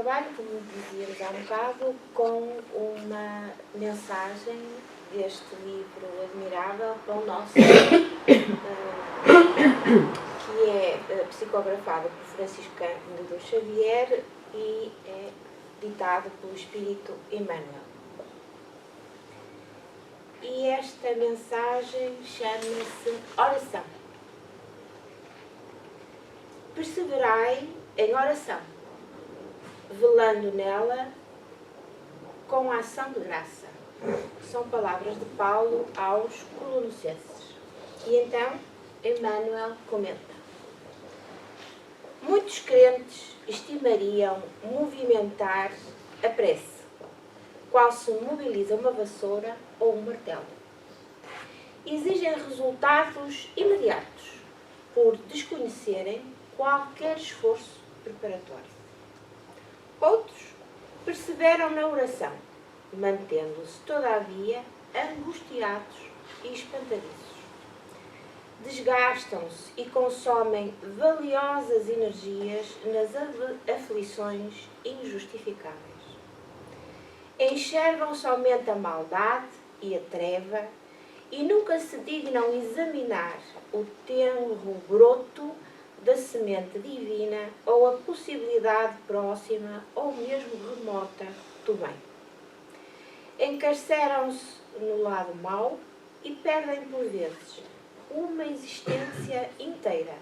trabalho, como dizíamos há um bocado, com uma mensagem deste livro admirável para o nosso, que é psicografado por Francisco Cândido Xavier e é ditado pelo Espírito Emmanuel. E esta mensagem chama-se oração. Perseverai em oração, velando nela com a ação de graça. São palavras de Paulo aos Colossenses. E então, Emmanuel comenta: muitos crentes estimariam movimentar a prece, qual se mobiliza uma vassoura ou um martelo. Exigem resultados imediatos, por desconhecerem qualquer esforço preparatório. Outros perseveram na oração, mantendo-se, todavia, angustiados e espantadiços. Desgastam-se e consomem valiosas energias nas aflições injustificáveis. Enxergam somente a maldade e a treva e nunca se dignam examinar o tenro broto da semente divina ou a possibilidade próxima ou mesmo remota do bem. Encarceram-se no lado mau e perdem por vezes uma existência inteira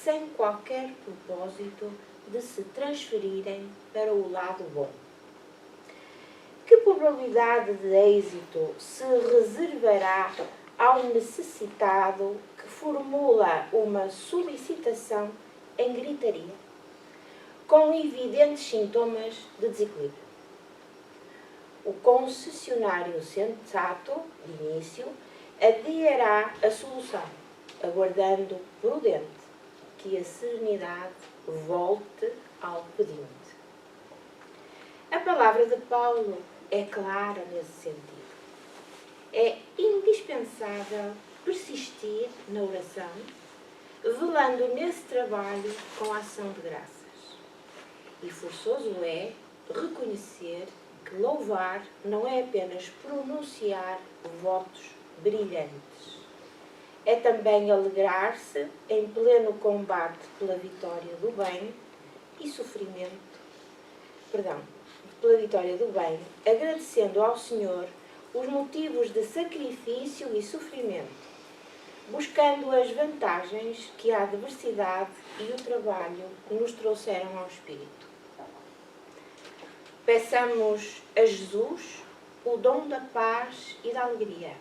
sem qualquer propósito de se transferirem para o lado bom. Que probabilidade de êxito se reservará ao necessitado que formula uma solicitação em gritaria, com evidentes sintomas de desequilíbrio? O concessionário sensato, de início, adiará a solução, aguardando prudente que a serenidade volte ao pedinte. A palavra de Paulo é clara nesse sentido. É indispensável persistir na oração, velando nesse trabalho com a ação de graças. E forçoso é reconhecer que louvar não é apenas pronunciar votos brilhantes. É também alegrar-se em pleno combate pela vitória do bem e pela vitória do bem, agradecendo ao Senhor os motivos de sacrifício e sofrimento, buscando as vantagens que a adversidade e o trabalho nos trouxeram ao Espírito. Peçamos a Jesus o dom da paz e da alegria,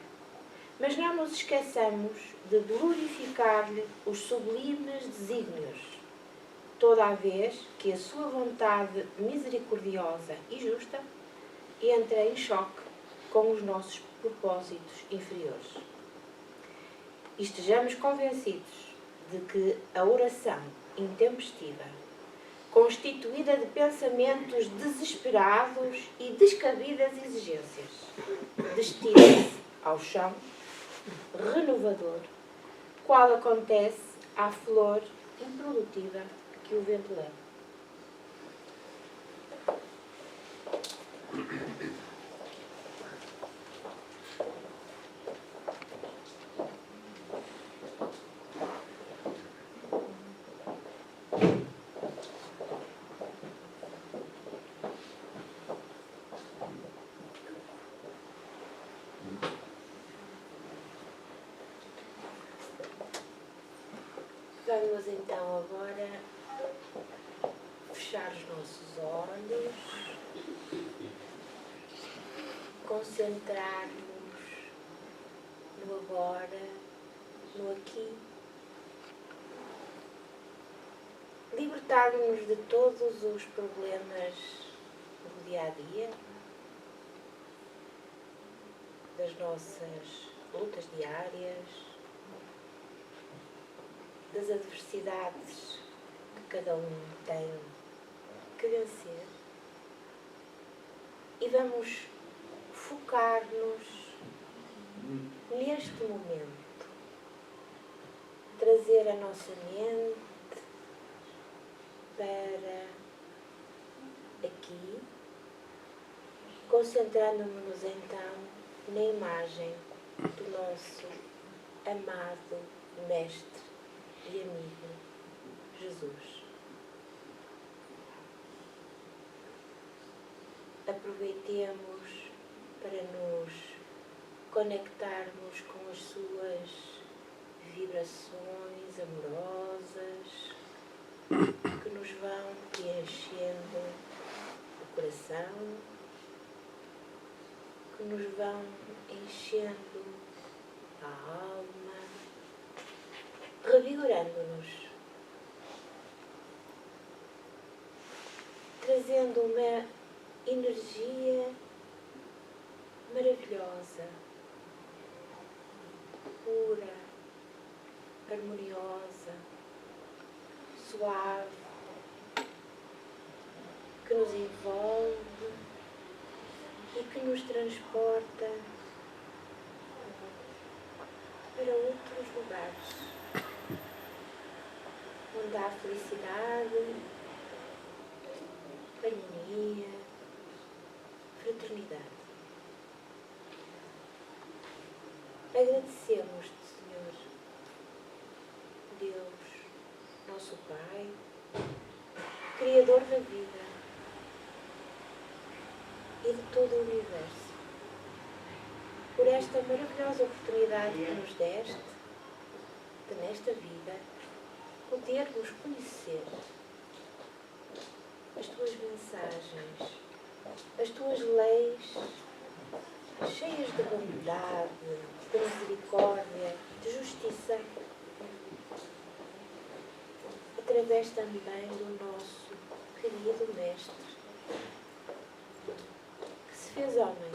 mas não nos esqueçamos de glorificar-lhe os sublimes desígnios, toda a vez que a sua vontade misericordiosa e justa entra em choque com os nossos propósitos inferiores. E estejamos convencidos de que a oração intempestiva, constituída de pensamentos desesperados e descabidas exigências, destina-se ao chão renovador, qual acontece à flor improdutiva que o vento leva. Vamos então agora fechar os nossos olhos, concentrar-nos no agora, no aqui, libertar-nos de todos os problemas do dia a dia, das nossas lutas diárias, das adversidades que cada um tem que vencer, e vamos focar-nos neste momento, trazer a nossa mente para aqui aqui, concentrando-nos então na imagem do nosso amado Mestre e amigo Jesus. Aproveitemos para nos conectarmos com as suas vibrações amorosas que nos vão preenchendo o coração, que nos vão enchendo a alma, revigorando-nos, trazendo uma energia maravilhosa, pura, harmoniosa, suave, que nos envolve e que nos transporta para outros lugares, onde há felicidade, harmonia, fraternidade. Agradecemos-te, Senhor, Deus, nosso Pai, Criador da vida e de todo o universo, por esta maravilhosa oportunidade que nos deste de, nesta vida, podermos conhecer as tuas mensagens, as tuas leis, cheias de bondade, de misericórdia, de justiça, através também do nosso querido Mestre, que se fez homem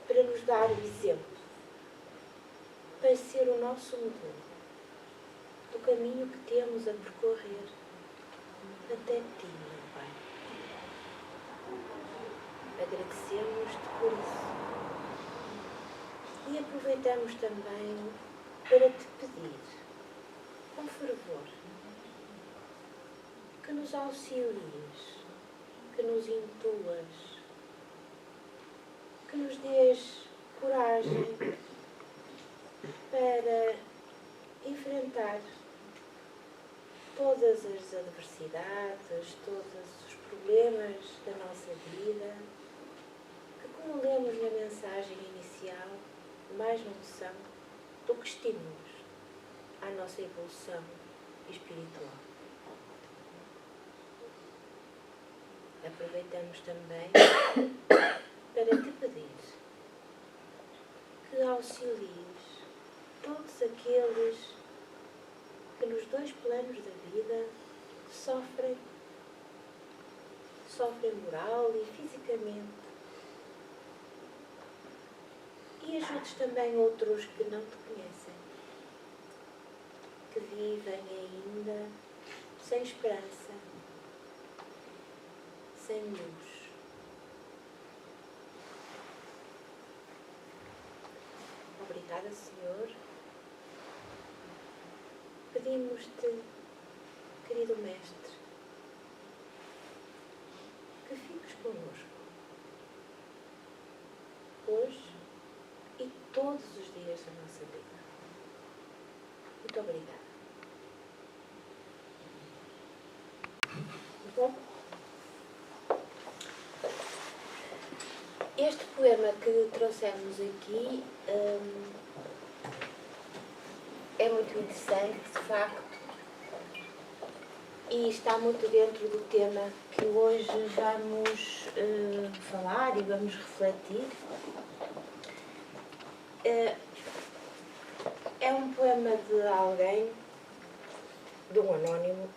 para nos dar o exemplo, para ser o nosso modelo do caminho que temos a percorrer até ti, meu Pai. Agradecemos-te por isso e aproveitamos também para te pedir, com fervor, que nos auxilies, que nos intuas, que nos dês coragem para enfrentar todas as adversidades, todos os problemas da nossa vida, que, como lemos na mensagem inicial, mais não são do que estímulos à nossa evolução espiritual. Aproveitamos também para te pedir que auxilies todos aqueles que nos dois planos da vida sofrem moral e fisicamente, e ajudes também outros que não te conhecem, que vivem ainda sem esperança, sem luz. Obrigada, Senhor. Pedimos-te, querido Mestre, que fiques connosco, hoje e todos os dias da nossa vida. Muito obrigada. Bom, este poema que trouxemos aqui é muito interessante, de facto, e está muito dentro do tema que hoje vamos falar e vamos refletir. É um poema de alguém, de um anónimo,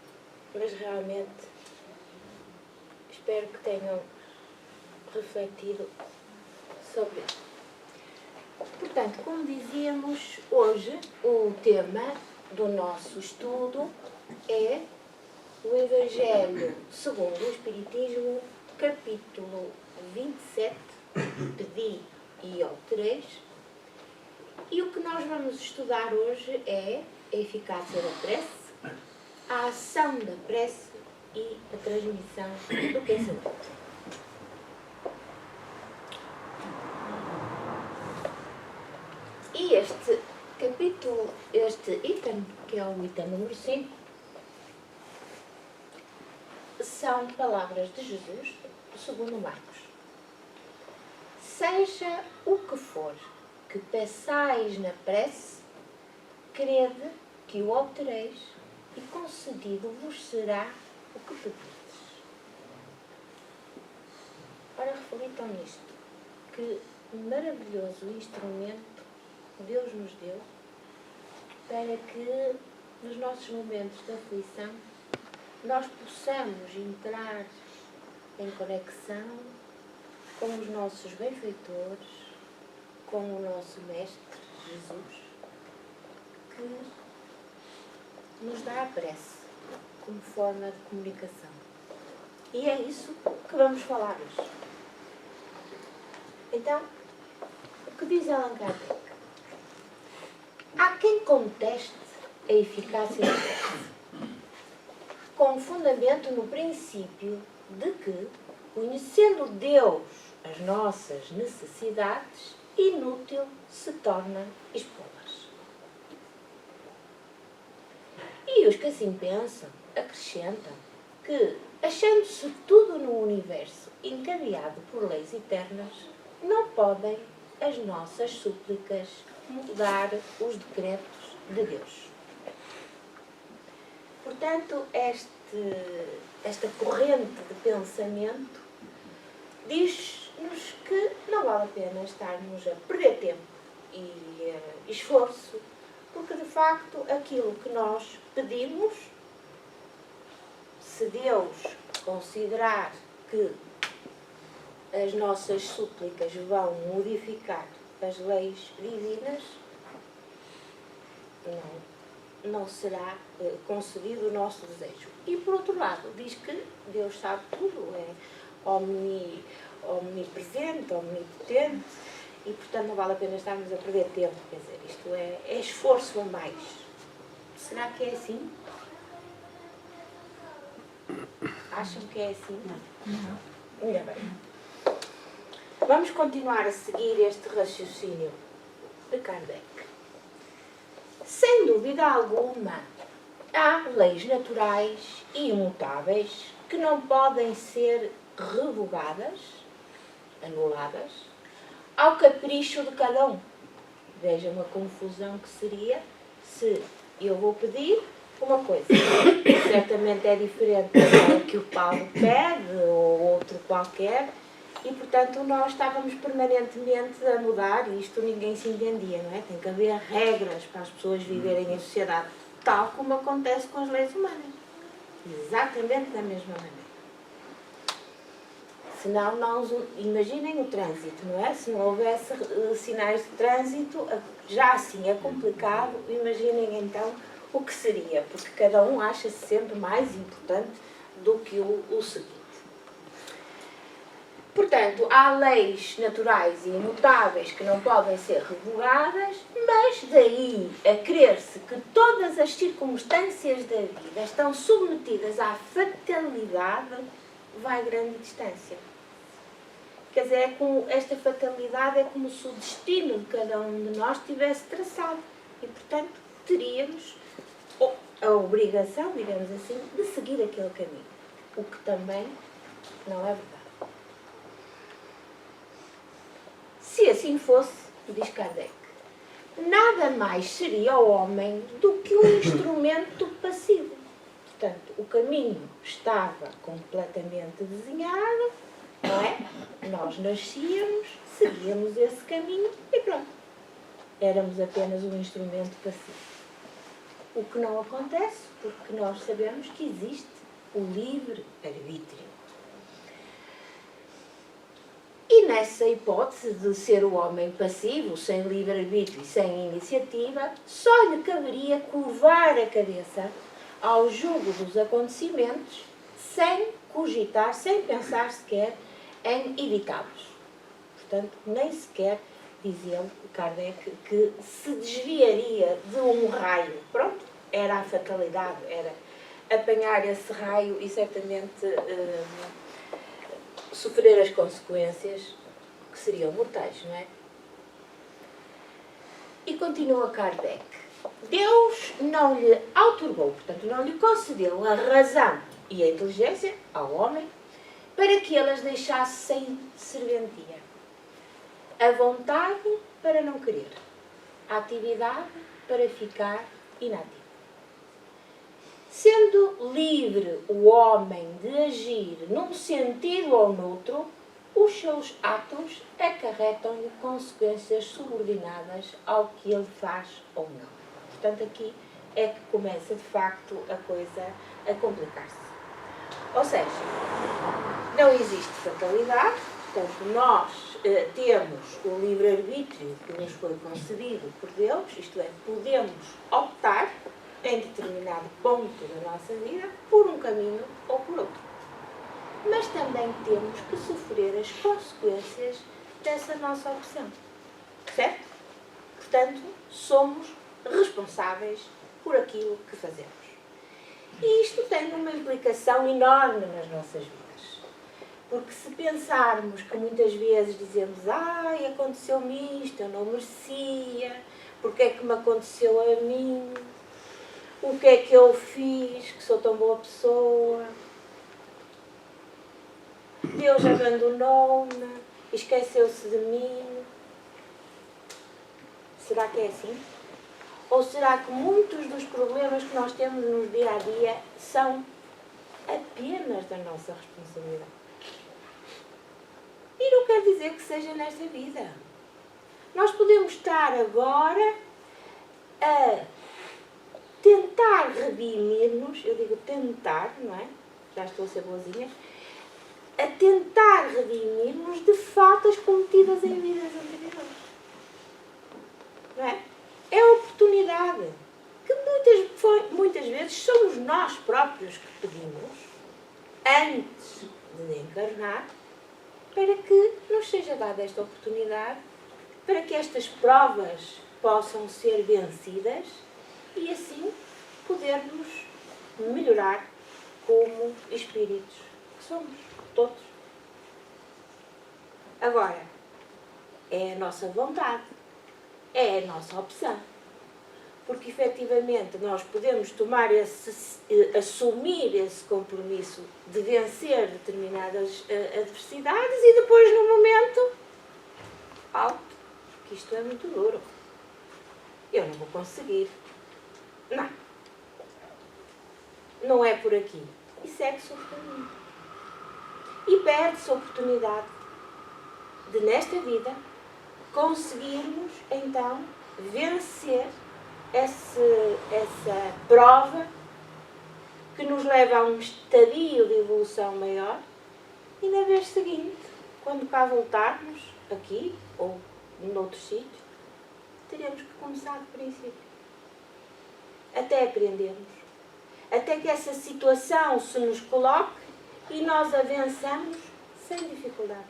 mas realmente espero que tenham refletido sobre isso. Portanto, como dizíamos, hoje o tema do nosso estudo é o Evangelho segundo o Espiritismo, capítulo 27, Pedi e obtereis. E o que nós vamos estudar hoje é a eficácia da prece, a ação da prece e a transmissão do pensamento. E este capítulo, este item, que é o item número 5, são palavras de Jesus, segundo Marcos. Seja o que for que peçais na prece, crede que o obtereis e concedido vos será o que pedirdes. Ora, reflitam nisto, que maravilhoso instrumento Deus nos deu para que nos nossos momentos de aflição nós possamos entrar em conexão com os nossos benfeitores, com o nosso Mestre Jesus, que nos dá a prece como forma de comunicação. E é isso que vamos falar hoje. Então, o que diz Allan Kardec? Há quem conteste a eficácia da prece, com fundamento no princípio de que, conhecendo Deus as nossas necessidades, inútil se torna expô-las. E os que assim pensam acrescentam que, achando-se tudo no universo encadeado por leis eternas, não podem as nossas súplicas mudar os decretos de Deus. Portanto, esta corrente de pensamento diz-nos que não vale a pena estarmos a perder tempo e esforço, porque de facto aquilo que nós pedimos, se Deus considerar que as nossas súplicas vão modificar as leis divinas, não será concedido o nosso desejo. E por outro lado, diz que Deus sabe tudo, é omnipresente, omnipotente, e portanto não vale a pena estarmos a perder tempo. Quer dizer, isto é esforço a mais. Será que é assim? Acham que é assim? Não. Ainda bem. Vamos continuar a seguir este raciocínio de Kardec. Sem dúvida alguma, há leis naturais e imutáveis que não podem ser revogadas, anuladas, ao capricho de cada um. Vejam a confusão que seria se eu vou pedir uma coisa, certamente é diferente daquela que o Paulo pede ou outro qualquer, e portanto nós estávamos permanentemente a mudar e isto ninguém se entendia, não é? Tem que haver regras para as pessoas viverem em sociedade, tal como acontece com as leis humanas. Exatamente da mesma maneira. Senão, imaginem o trânsito, não é? Se não houvesse sinais de trânsito, já assim é complicado, imaginem então o que seria, porque cada um acha-se sempre mais importante do que o seguinte. Portanto, há leis naturais e imutáveis que não podem ser revogadas, mas daí a crer-se que todas as circunstâncias da vida estão submetidas à fatalidade, vai grande distância. Quer dizer, esta fatalidade é como se o destino de cada um de nós tivesse traçado. E, portanto, teríamos a obrigação, digamos assim, de seguir aquele caminho. O que também não é verdade. Se assim fosse, diz Kardec, nada mais seria o homem do que um instrumento passivo. Portanto, o caminho estava completamente desenhado, não é? Nós nascíamos, seguíamos esse caminho e pronto. Éramos apenas um instrumento passivo. O que não acontece, porque nós sabemos que existe o livre-arbítrio. E nessa hipótese de ser o homem passivo, sem livre-arbítrio e sem iniciativa, só lhe caberia curvar a cabeça ao jugo dos acontecimentos, sem cogitar, sem pensar sequer em evitá-los. Portanto, nem sequer, dizia Kardec, que se desviaria de um raio. Pronto, era a fatalidade, era apanhar esse raio e certamente sofrer as consequências que seriam mortais, não é? E continua Kardec. Deus não lhe outorgou, portanto, não lhe concedeu a razão e a inteligência ao homem para que ele as deixasse sem serventia. A vontade para não querer. A atividade para ficar inativo. Sendo livre o homem de agir num sentido ou noutro, os seus atos acarretam-lhe consequências subordinadas ao que ele faz ou não. Portanto, aqui é que começa, de facto, a coisa a complicar-se. Ou seja, não existe fatalidade, portanto, nós temos o livre-arbítrio que nos foi concedido por Deus, isto é, podemos optar em determinado ponto da nossa vida por um caminho ou por outro. Mas também temos que sofrer as consequências dessa nossa opção. Certo? Portanto, somos responsáveis por aquilo que fazemos. E isto tem uma implicação enorme nas nossas vidas. Porque se pensarmos que muitas vezes dizemos ai, aconteceu-me isto, eu não merecia, porque é que me aconteceu a mim, o que é que eu fiz, que sou tão boa pessoa, Deus abandonou-me, esqueceu-se de mim. Será que é assim? Ou será que muitos dos problemas que nós temos no dia a dia são apenas da nossa responsabilidade? E não quer dizer que seja nesta vida. Nós podemos estar agora a tentar redimir-nos, eu digo tentar, não é? Já estou a ser boazinha. A tentar redimir-nos de faltas cometidas em vidas anteriores. Não é? É a oportunidade que muitas vezes somos nós próprios que pedimos, antes de encarnar, para que nos seja dada esta oportunidade, para que estas provas possam ser vencidas e assim podermos melhorar como espíritos que somos. Todos. Agora, é a nossa vontade, é a nossa opção. Porque, efetivamente, nós podemos assumir esse compromisso de vencer determinadas adversidades e depois, no momento, que isto é muito duro. Eu não vou conseguir. Não. Não é por aqui. E segue-se o caminho. E perde-se a oportunidade de, nesta vida, conseguirmos, então, vencer essa prova que nos leva a um estadio de evolução maior e, na vez seguinte, quando cá voltarmos, aqui ou noutro sítio, teremos que começar do princípio. Até aprendermos. Até que essa situação se nos coloque e nós avançamos sem dificuldade.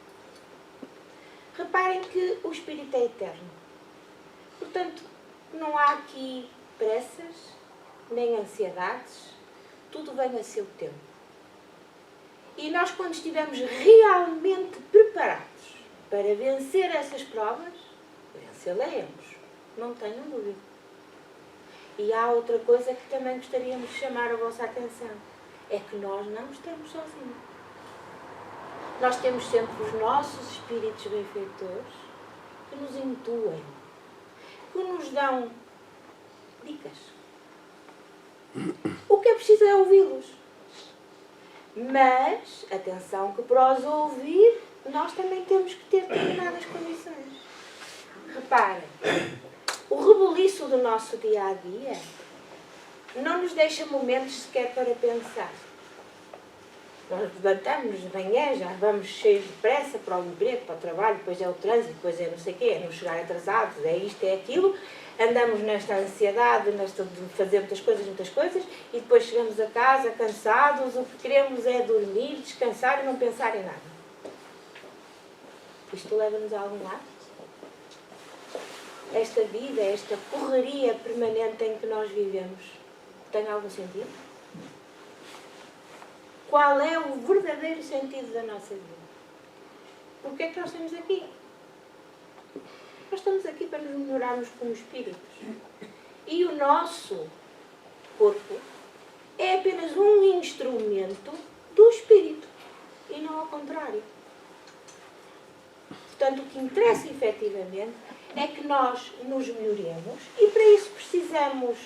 Reparem que o Espírito é eterno. Portanto, não há aqui pressas, nem ansiedades. Tudo vem a seu tempo. E nós, quando estivermos realmente preparados para vencer essas provas, vencê-las, não tenham dúvida. E há outra coisa que também gostaríamos de chamar a vossa atenção. É que nós não estamos sozinhos. Nós temos sempre os nossos espíritos benfeitores que nos intuem, que nos dão dicas. O que é preciso é ouvi-los. Mas, atenção que para os ouvir, nós também temos que ter determinadas condições. Reparem, o rebuliço do nosso dia-a-dia não nos deixa momentos sequer para pensar. Nós levantamos de manhã, já vamos cheios de pressa para o emprego, para o trabalho, depois é o trânsito, depois é não sei o quê, é não chegar atrasados, é isto, é aquilo. Andamos nesta ansiedade, nesta de fazer muitas coisas, e depois chegamos a casa cansados, o que queremos é dormir, descansar e não pensar em nada. Isto leva-nos a algum lado? Esta vida, esta correria permanente em que nós vivemos, tem algum sentido? qual é o verdadeiro sentido da nossa vida. Por que é que nós estamos aqui? Nós estamos aqui para nos melhorarmos como espíritos. E o nosso corpo é apenas um instrumento do espírito e não ao contrário. Portanto, o que interessa efetivamente é que nós nos melhoremos e para isso precisamos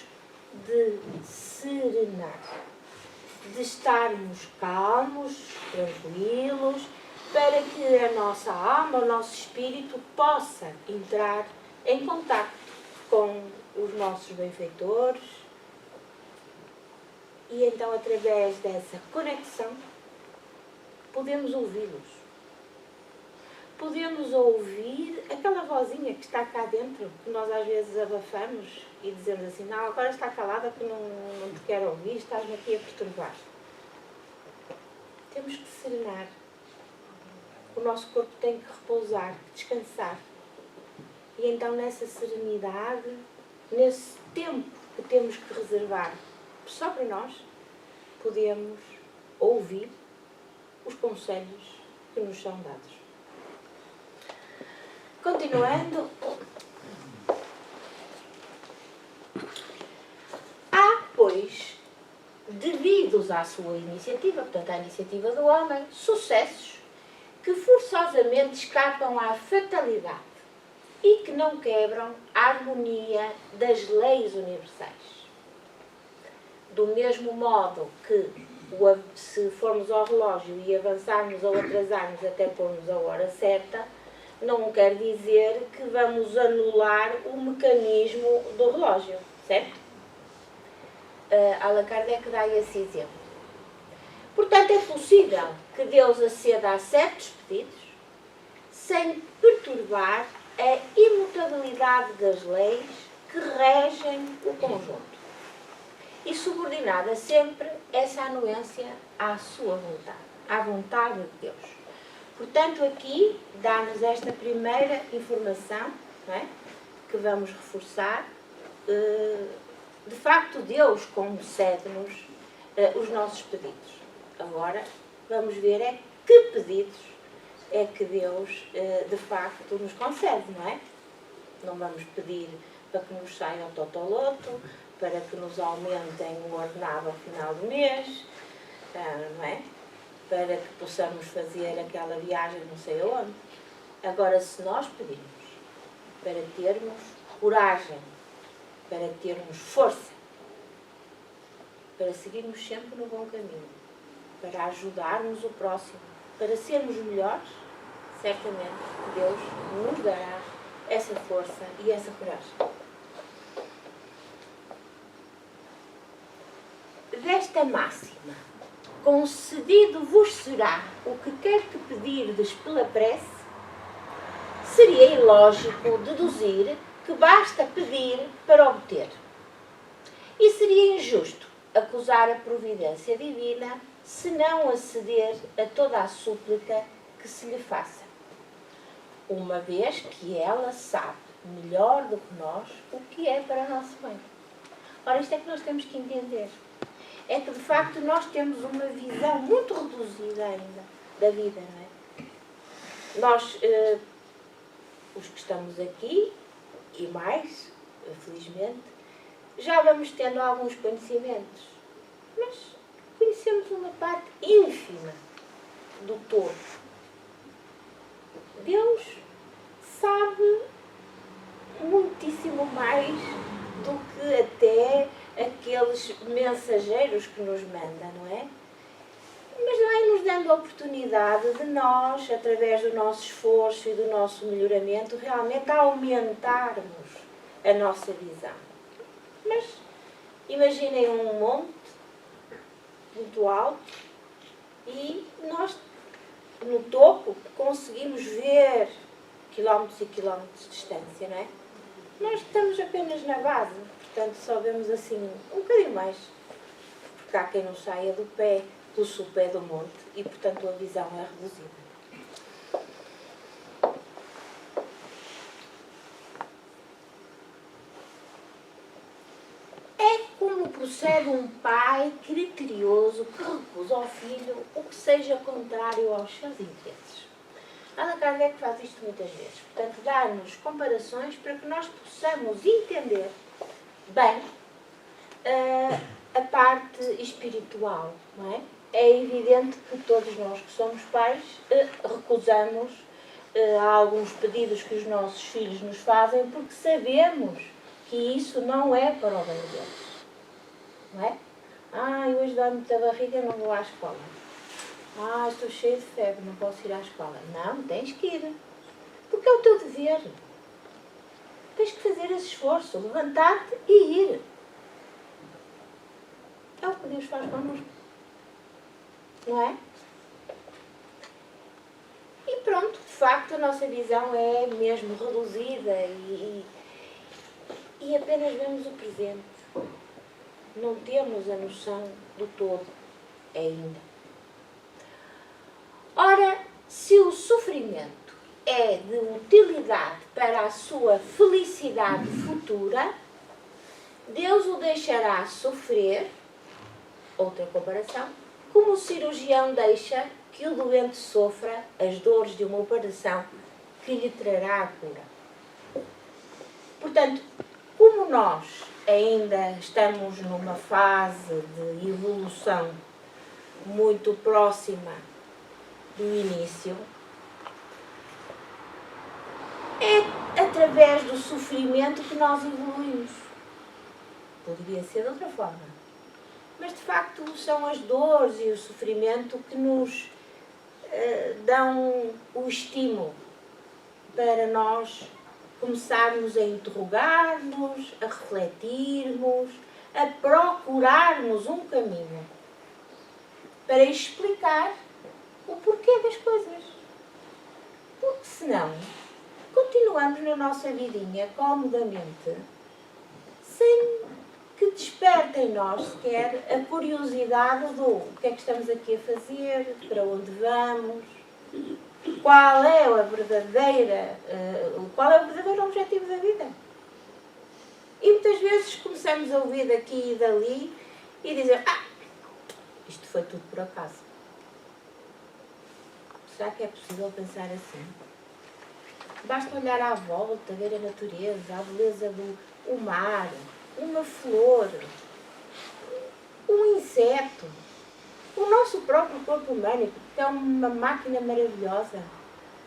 de serenar, de estarmos calmos, tranquilos, para que a nossa alma, o nosso espírito possa entrar em contacto com os nossos benfeitores e então, através dessa conexão, podemos ouvi-los. Podemos ouvir aquela vozinha que está cá dentro, que nós às vezes abafamos e dizemos assim, não, agora está calada que não te quero ouvir, estás-me aqui a perturbar. Temos que serenar. O nosso corpo tem que repousar, descansar. E então nessa serenidade, nesse tempo que temos que reservar só para nós, podemos ouvir os conselhos que nos são dados. Continuando, há, pois, devidos à sua iniciativa, portanto à iniciativa do homem, sucessos que forçosamente escapam à fatalidade e que não quebram a harmonia das leis universais. Do mesmo modo que, se formos ao relógio e avançarmos ou atrasarmos até pormos a hora certa, não quer dizer que vamos anular o mecanismo do relógio, certo? Allan Kardec dá esse exemplo. Portanto, é possível que Deus aceda a certos pedidos sem perturbar a imutabilidade das leis que regem o conjunto e subordinada sempre essa anuência à sua vontade, à vontade de Deus. Portanto, aqui dá-nos esta primeira informação, não é? Que vamos reforçar. De facto, Deus concede-nos os nossos pedidos. Agora, vamos ver que pedidos é que Deus, de facto, nos concede, não é? Não vamos pedir para que nos saia o totoloto, para que nos aumentem o ordenado ao final do mês, não é? Para que possamos fazer aquela viagem não sei aonde. Agora, se nós pedirmos para termos coragem, para termos força, para seguirmos sempre no bom caminho, para ajudarmos o próximo, para sermos melhores, certamente Deus nos dará essa força e essa coragem. Desta máxima, concedido vos será o que quer que pedirdes pela prece, seria ilógico deduzir que basta pedir para obter. E seria injusto acusar a providência divina se não aceder a toda a súplica que se lhe faça, uma vez que ela sabe melhor do que nós o que é para nosso bem. Ora, isto é que nós temos que entender. É que, de facto, nós temos uma visão muito reduzida ainda da vida, não é? Nós, os que estamos aqui, e mais, felizmente, já vamos tendo alguns conhecimentos, mas conhecemos uma parte ínfima do todo. Deus sabe muitíssimo mais do que até aqueles mensageiros que nos manda, não é? Mas vai-nos dando a oportunidade de nós, através do nosso esforço e do nosso melhoramento, realmente aumentarmos a nossa visão. Mas imaginem um monte muito alto e nós, no topo, conseguimos ver quilómetros e quilómetros de distância, não é? Nós estamos apenas na base, portanto só vemos assim um bocadinho mais, porque há quem não saia do pé, do sopé do monte e, portanto, a visão é reduzida. É como procede um pai criterioso que recusa ao filho o que seja contrário aos seus interesses. Allan Kardec faz isto muitas vezes. Portanto, dá-nos comparações para que nós possamos entender bem a parte espiritual, não é? É evidente que todos nós que somos pais recusamos alguns pedidos que os nossos filhos nos fazem porque sabemos que isso não é para o bem deles. Não é? Hoje dá-me muita barriga, não vou à escola. Estou cheia de febre, não posso ir à escola. Não, tens que ir. Porque é o teu dever. Tens que fazer esse esforço, levantar-te e ir. É o que Deus faz connosco. Não é? E pronto, de facto, a nossa visão é mesmo reduzida e apenas vemos o presente. Não temos a noção do todo ainda. Ora, se o sofrimento é de utilidade para a sua felicidade futura, Deus o deixará sofrer, outra comparação, como o cirurgião deixa que o doente sofra as dores de uma operação que lhe trará a cura. Portanto, como nós ainda estamos numa fase de evolução muito próxima do início, é através do sofrimento que nós evoluímos. Poderia ser de outra forma. Mas, de facto, são as dores e o sofrimento que nos dão o estímulo para nós começarmos a interrogar-nos, a refletirmos, a procurarmos um caminho para explicar o porquê das coisas. Porque senão continuamos na nossa vidinha comodamente sem que desperte em nós sequer a curiosidade do que é que estamos aqui a fazer, para onde vamos, qual é o verdadeiro objetivo da vida. E muitas vezes começamos a ouvir daqui e dali e dizer, isto foi tudo por acaso. Será que é possível pensar assim? Basta olhar à volta, ver a natureza, a beleza do mar, uma flor, um inseto, o nosso próprio corpo humano, que é uma máquina maravilhosa.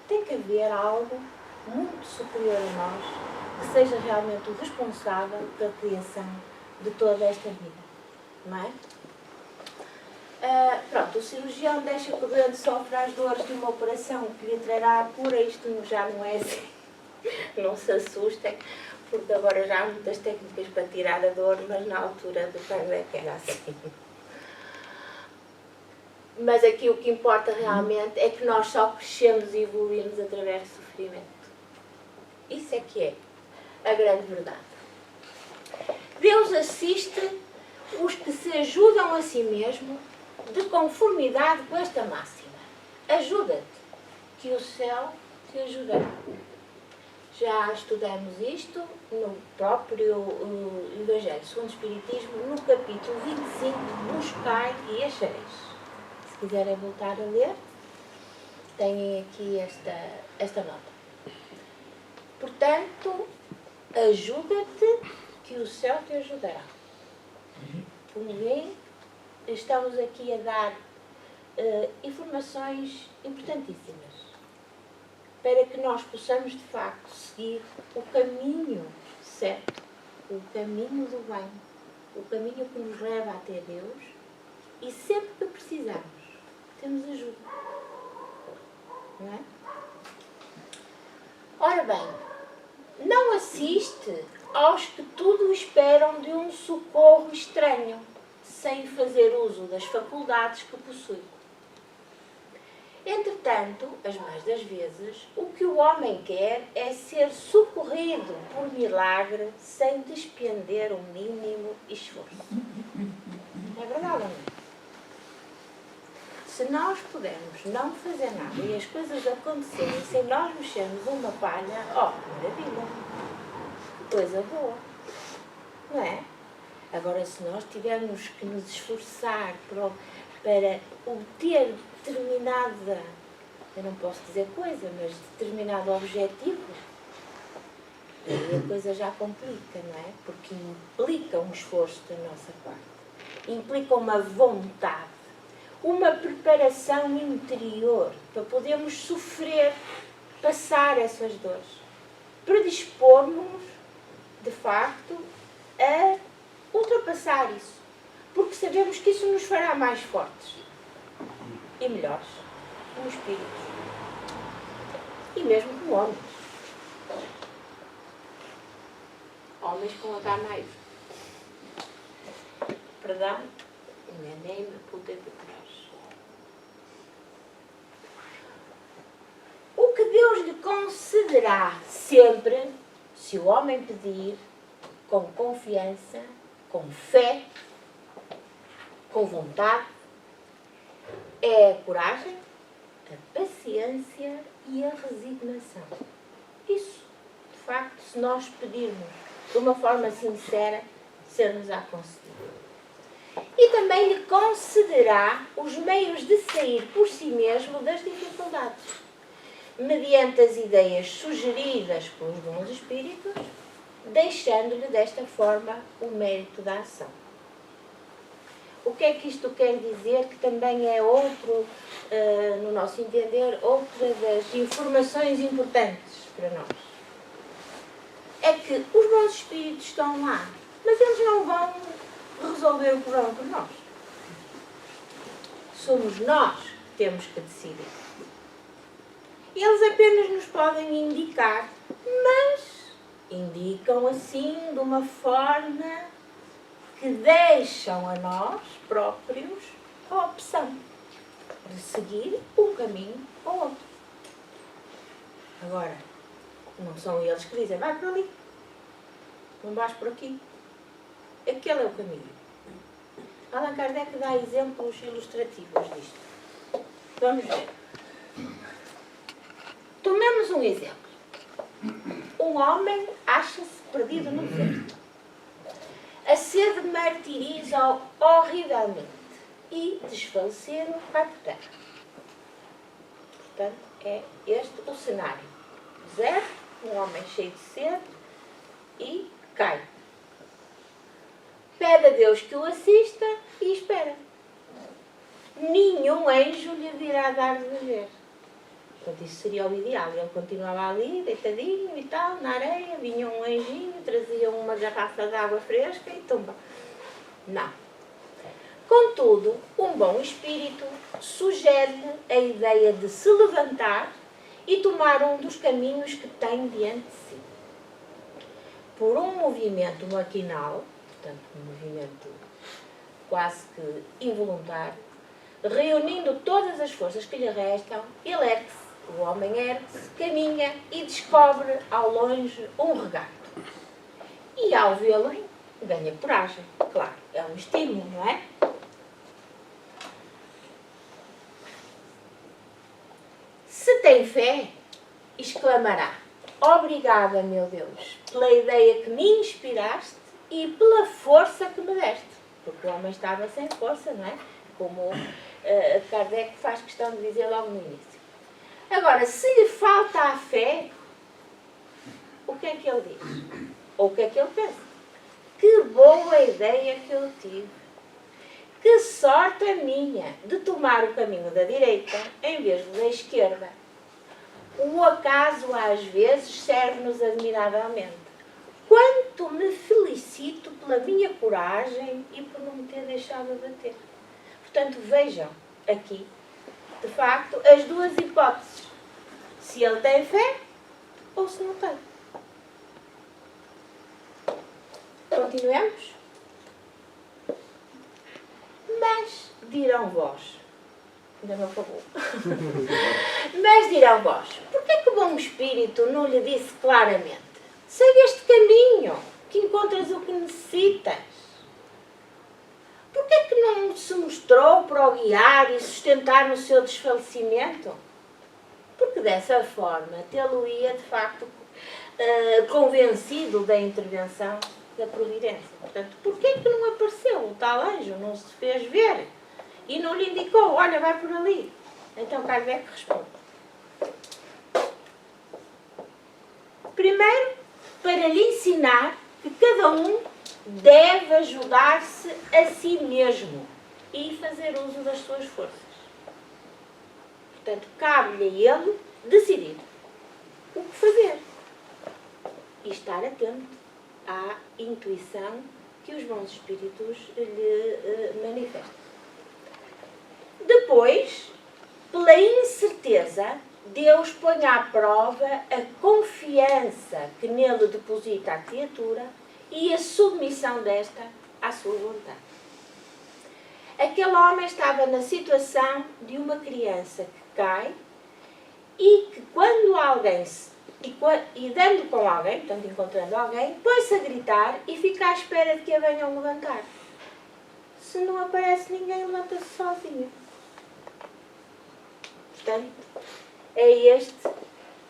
Tem que haver algo muito superior a nós que seja realmente o responsável pela criação de toda esta vida, não é? Pronto, o cirurgião deixa que o doente sofre as dores de uma operação que lhe trará a cura. Isto já não é assim. Não se assustem, porque agora já há muitas técnicas para tirar a dor, mas na altura do Kardec era assim. Mas aqui o que importa realmente é que nós só crescemos e evoluímos através do sofrimento. Isso é que é a grande verdade. Deus assiste os que se ajudam a si mesmo de conformidade com esta máxima. Ajuda-te, que o céu te ajudará. Já estudamos isto no próprio Evangelho segundo o Espiritismo, no capítulo 25, Buscai e achareis. Se quiserem voltar a ler, têm aqui esta nota. Portanto, ajuda-te, que o céu te ajudará. Por mim, estamos aqui a dar informações importantíssimas para que nós possamos, de facto, seguir o caminho certo, o caminho do bem, o caminho que nos leva até Deus, e sempre que precisarmos, temos ajuda. Não é? Ora bem, não assiste aos que tudo esperam de um socorro estranho, sem fazer uso das faculdades que possui. Entretanto, as mais das vezes, o que o homem quer é ser socorrido por milagre sem despender o mínimo esforço. É verdade ou não? Se nós pudermos não fazer nada e as coisas acontecerem sem nós mexermos uma palha, maravilha! Que coisa boa! Não é? Agora, se nós tivermos que nos esforçar para obter determinada, eu não posso dizer coisa, mas determinado objetivo, aí a coisa já complica, não é? Porque implica um esforço da nossa parte, implica uma vontade, uma preparação interior para podermos sofrer, passar essas dores, predispor-nos, de facto, a ultrapassar isso, porque sabemos que isso nos fará mais fortes e melhores como espíritos e mesmo como homens. Homens com H+. Perdão, enganei-me, puta de trás. O que Deus lhe concederá sempre, se o homem pedir, com confiança, com fé, com vontade, é a coragem, a paciência e a resignação. Isso, de facto, se nós pedirmos de uma forma sincera, ser-nos-á concedido. E também lhe concederá os meios de sair por si mesmo das dificuldades, mediante as ideias sugeridas pelos bons espíritos, deixando-lhe desta forma o mérito da ação. O que é que isto quer dizer? Que também é outro, no nosso entender, outra das informações importantes para nós. É que os bons espíritos estão lá, mas eles não vão resolver o problema por nós. Somos nós que temos que decidir. Eles apenas nos podem indicar, mas indicam assim de uma forma que deixam a nós próprios a opção de seguir um caminho ou outro. Agora, não são eles que dizem, vai por ali, não vais por aqui. Aquele é o caminho. Allan Kardec dá exemplos ilustrativos disto. Vamos ver. Tomemos um exemplo. Um homem acha-se perdido no deserto. A sede martiriza-o horrivelmente e, desfalecendo, vai por terra. Portanto, é este o cenário. Deserto, um homem cheio de sede e cai. Pede a Deus que o assista e espera. Nenhum anjo lhe virá dar de beber. Portanto, isso seria o ideal. Ele continuava ali, deitadinho e tal, na areia, vinha um anjinho, trazia uma garrafa de água fresca e tumba. Não. Contudo, um bom espírito sugere-lhe a ideia de se levantar e tomar um dos caminhos que tem diante de si. Por um movimento maquinal, portanto, um movimento quase que involuntário, reunindo todas as forças que lhe restam, ele ergue-se. O homem ergue-se, caminha e descobre ao longe um regato. E ao vê-lo, ganha coragem. Claro, é um estímulo, não é? Se tem fé, exclamará: obrigada, meu Deus, pela ideia que me inspiraste e pela força que me deste. Porque o homem estava sem força, não é? Como Kardec faz questão de dizer logo no início. Agora, se lhe falta a fé, o que é que ele diz? Ou o que é que ele pensa? Que boa ideia que eu tive. Que sorte a minha de tomar o caminho da direita em vez do da esquerda. O acaso às vezes serve-nos admiravelmente. Quanto me felicito pela minha coragem e por não me ter deixado abater. Portanto, vejam aqui, de facto, as duas hipóteses. Se ele tem fé ou se não tem. Continuemos? Mas dirão vós, ainda não acabou, mas dirão vós, porquê que o bom espírito não lhe disse claramente: segue este caminho, que encontras o que necessitas? Porquê que não se mostrou para o guiar e sustentar no seu desfalecimento? Porque dessa forma tê-lo-ia de facto convencido da intervenção da providência. Portanto, porquê que não apareceu o tal anjo, não se fez ver e não lhe indicou, olha, vai por ali. Então Kardec responde. Primeiro, para lhe ensinar que cada um deve ajudar-se a si mesmo e fazer uso das suas forças. Portanto, cabe-lhe a ele decidir o que fazer e estar atento à intuição que os bons espíritos lhe manifestam. Depois, pela incerteza, Deus põe à prova a confiança que nele deposita a criatura e a submissão desta à sua vontade. Aquele homem estava na situação de uma criança que cai e que quando alguém e dando com alguém, portanto encontrando alguém, põe-se a gritar e fica à espera de que a venham levantar. Se não aparece ninguém, levanta-se sozinho. Portanto, é este,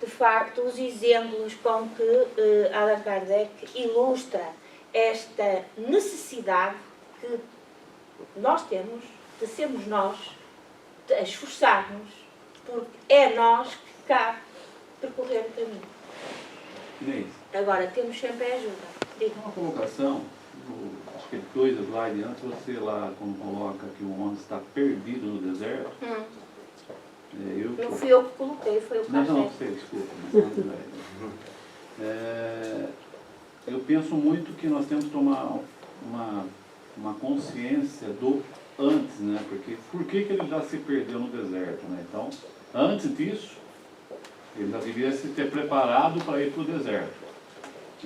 de facto, os exemplos com que Allan Kardec ilustra esta necessidade que nós temos de sermos nós, de esforçarmos, porque é nós que cabe percorrer o caminho. Inês, Agora, temos sempre a ajuda. Diga. uma colocação, acho que é 2 lá adiante, você lá, quando coloca que o homem está perdido no deserto, Não fui eu que coloquei, foi o Café. Não, sei, desculpa. Eu penso muito que nós temos que tomar uma consciência do antes, né? Porque por que ele já se perdeu no deserto, né? Então, antes disso, ele já devia se ter preparado para ir para o deserto.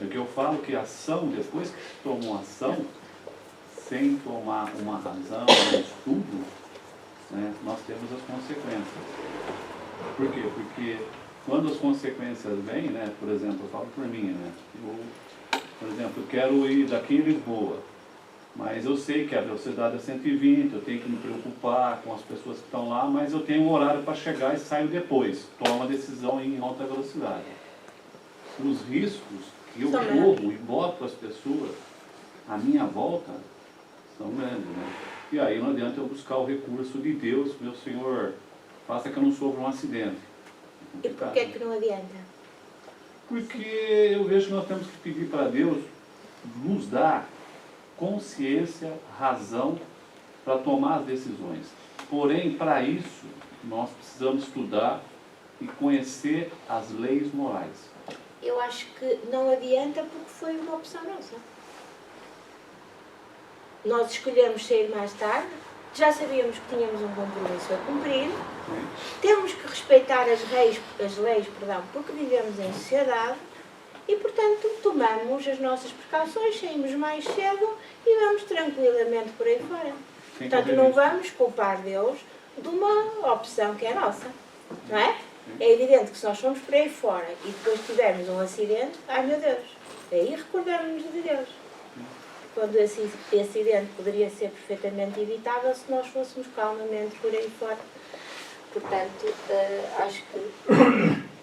É que eu falo que a ação, depois que se toma uma ação, sem tomar uma razão, um estudo, né, nós temos as consequências. Por quê? Porque quando as consequências vêm, né, por exemplo, eu falo por mim, né, eu, por exemplo, eu quero ir daqui em Lisboa, mas eu sei que a velocidade é 120, eu tenho que me preocupar com as pessoas que estão lá, mas eu tenho um horário para chegar e saio depois, tomo uma decisão em alta velocidade. Os riscos que eu corro e boto as pessoas à minha volta são grandes, né? E aí não adianta eu buscar o recurso de Deus, meu Senhor, faça que eu não sofra um acidente. E por que não adianta? Porque eu vejo que nós temos que pedir para Deus nos dar consciência, razão para tomar as decisões. Porém, para isso, nós precisamos estudar e conhecer as leis morais. Eu acho que não adianta porque foi uma opção nossa. Nós escolhemos sair mais tarde, já sabíamos que tínhamos um compromisso a cumprir, temos que respeitar as leis, porque vivemos em sociedade e, portanto, tomamos as nossas precauções, saímos mais cedo e vamos tranquilamente por aí fora. Portanto, não vamos culpar Deus de uma opção que é nossa, não é? É evidente que se nós formos por aí fora e depois tivermos um acidente, ai meu Deus, aí recordamos-nos de Deus. Quando esse acidente poderia ser perfeitamente evitável se nós fôssemos calmamente por aí fora. Portanto, acho que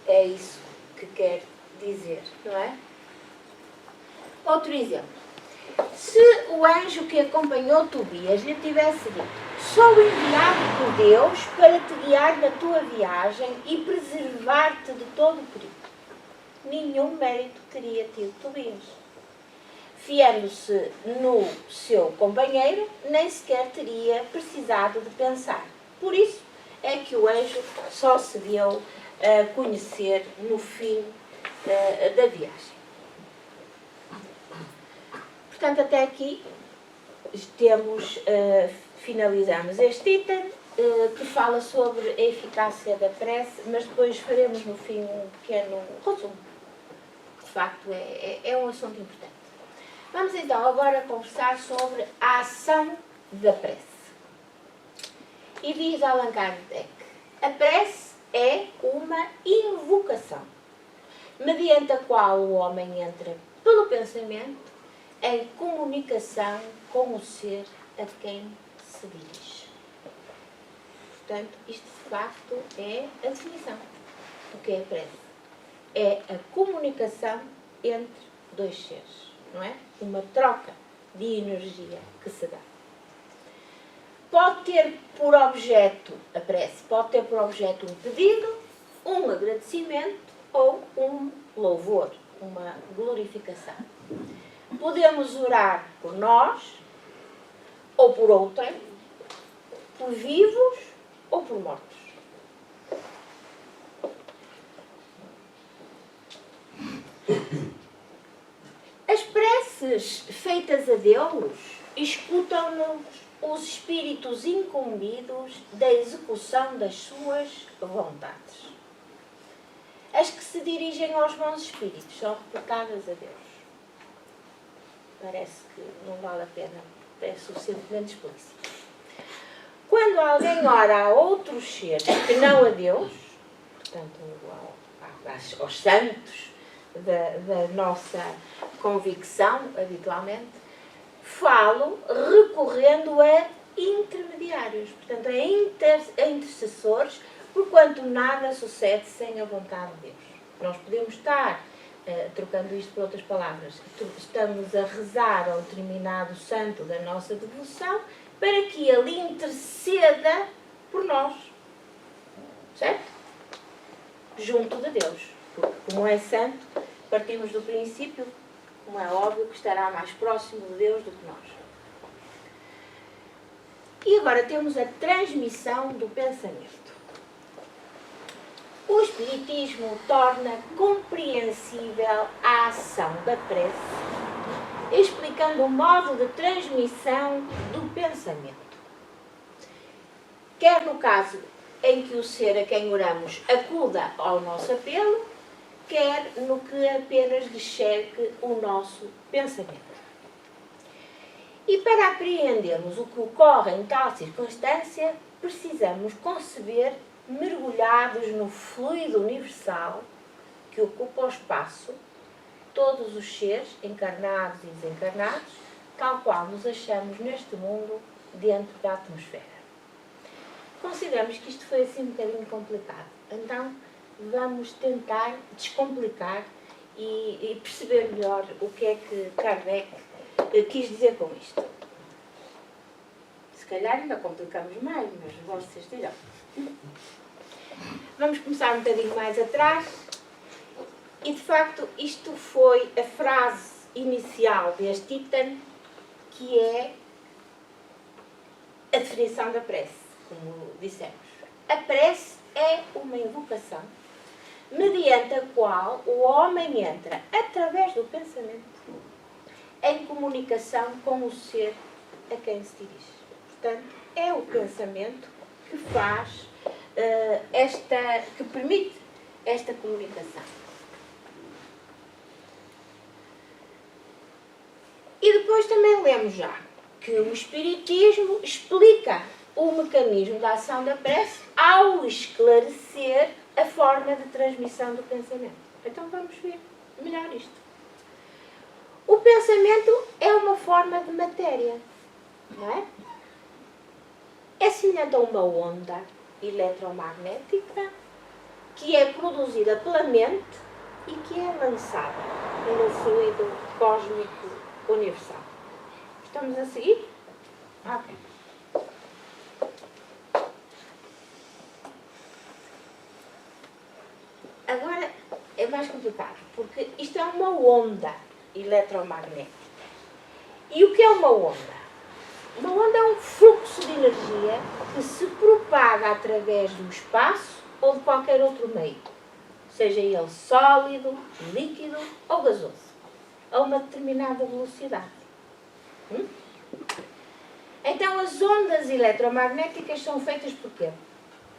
é isso que quer dizer, não é? Outro exemplo. Se o anjo que acompanhou Tobias lhe tivesse dito: sou enviado por Deus para te guiar na tua viagem e preservar-te de todo o perigo, nenhum mérito teria tido Tobias. Fiando-se no seu companheiro, nem sequer teria precisado de pensar. Por isso é que o anjo só se deu a conhecer no fim da viagem. Portanto, até aqui finalizamos este item que fala sobre a eficácia da prece, mas depois faremos no fim um pequeno resumo. De facto, é um assunto importante. Vamos então agora conversar sobre a ação da prece. E diz Allan Kardec: a prece é uma invocação, mediante a qual o homem entra pelo pensamento em comunicação com o ser a quem se dirige. Portanto, isto de facto é a definição do que é a prece. É a comunicação entre dois seres, não é? Uma troca de energia que se dá. Pode pode ter por objeto, a prece pode ter por objeto um pedido, um agradecimento ou um louvor, uma glorificação. Podemos orar por nós ou por outrem, por vivos ou por mortos. As preces feitas a Deus escutam-nos os espíritos incumbidos da execução das suas vontades. As que se dirigem aos bons espíritos são reportadas a Deus. Parece que não vale a pena, é suficientemente explícito. Quando alguém ora a outros seres que não a Deus, portanto aos santos da nossa convicção habitualmente, falo recorrendo a intermediários, portanto a intercessores, porquanto nada sucede sem a vontade de Deus. Nós podemos estar, trocando isto por outras palavras, estamos a rezar ao determinado santo da nossa devoção para que ele interceda por nós, certo? Junto de Deus, porque como é santo, partimos do princípio, como é óbvio, que estará mais próximo de Deus do que nós. E agora temos a transmissão do pensamento. O Espiritismo torna compreensível a ação da prece, explicando o modo de transmissão do pensamento. Quer no caso em que o ser a quem oramos acuda ao nosso apelo, quer no que apenas lhe chegue o nosso pensamento. E para apreendermos o que ocorre em tal circunstância, precisamos conceber mergulhados no fluido universal que ocupa o espaço, todos os seres, encarnados e desencarnados, tal qual nos achamos neste mundo dentro da atmosfera. Consideramos que isto foi assim um bocadinho complicado. Então, vamos tentar descomplicar e perceber melhor o que é que Kardec quis dizer com isto. Se calhar ainda complicamos mais, mas vocês dirão. Vamos começar um bocadinho mais atrás. E, de facto, isto foi a frase inicial deste item, que é a definição da prece, como dissemos. A prece é uma invocação mediante a qual o homem entra, através do pensamento, em comunicação com o ser a quem se dirige. Portanto, é o pensamento que faz que permite esta comunicação. E depois também lemos já que o Espiritismo explica o mecanismo da ação da prece ao esclarecer a forma de transmissão do pensamento. Então vamos ver melhor isto. O pensamento é uma forma de matéria, não é? É semelhante a uma onda eletromagnética que é produzida pela mente e que é lançada no fluido cósmico universal. Estamos a seguir? Ok. Agora é mais complicado, porque isto é uma onda eletromagnética. E o que é uma onda? Uma onda é um fluxo de energia que se propaga através do espaço ou de qualquer outro meio, seja ele sólido, líquido ou gasoso, a uma determinada velocidade. Então as ondas eletromagnéticas são feitas por quê?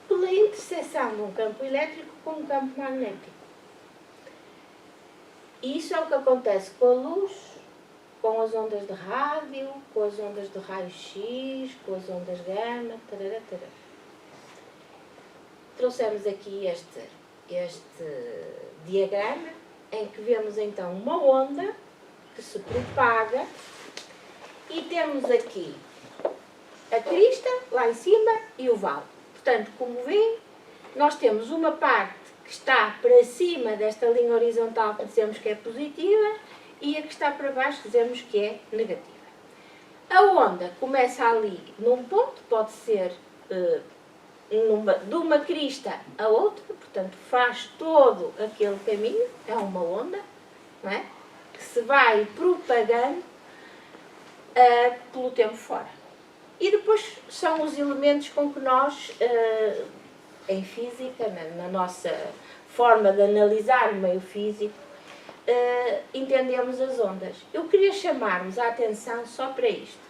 Pela interseção de um campo elétrico com um campo magnético. E isso é o que acontece com a luz, com as ondas de rádio, com as ondas de raio-x, com as ondas gama, tarará, tarará. Trouxemos aqui este diagrama em que vemos então uma onda que se propaga e temos aqui a crista lá em cima e o vale. Portanto, como veem, nós temos uma parte que está para cima desta linha horizontal que dizemos que é positiva e a que está para baixo dizemos que é negativa. A onda começa ali num ponto, pode ser de uma crista a outra, portanto faz todo aquele caminho, é uma onda, não é? Que se vai propagando pelo tempo fora. E depois são os elementos com que nós, em física, na nossa forma de analisar o meio físico, entendemos as ondas. Eu queria chamar-vos a atenção só para isto.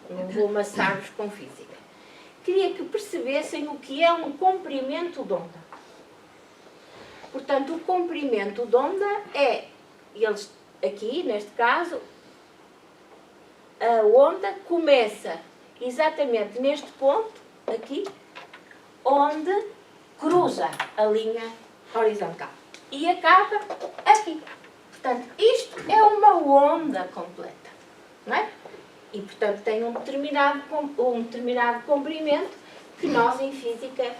Não vou amassar-vos com física. Queria que percebessem o que é um comprimento de onda. Portanto, o comprimento de onda é, eles aqui, neste caso, a onda começa exatamente neste ponto, aqui, onde cruza a linha horizontal. E acaba aqui. Portanto, isto é uma onda completa, não é? E, portanto, tem um determinado comprimento que nós, em física,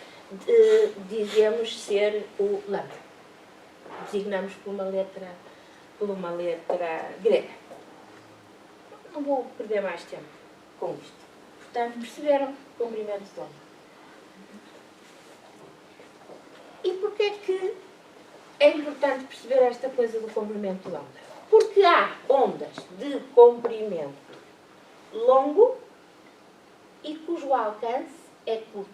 dizemos ser o lambda. Designamos por uma letra grega. Não vou perder mais tempo com isto. Portanto, perceberam o comprimento de onda. E porquê que é importante perceber esta coisa do comprimento de onda? Porque há ondas de comprimento longo e cujo alcance é curto.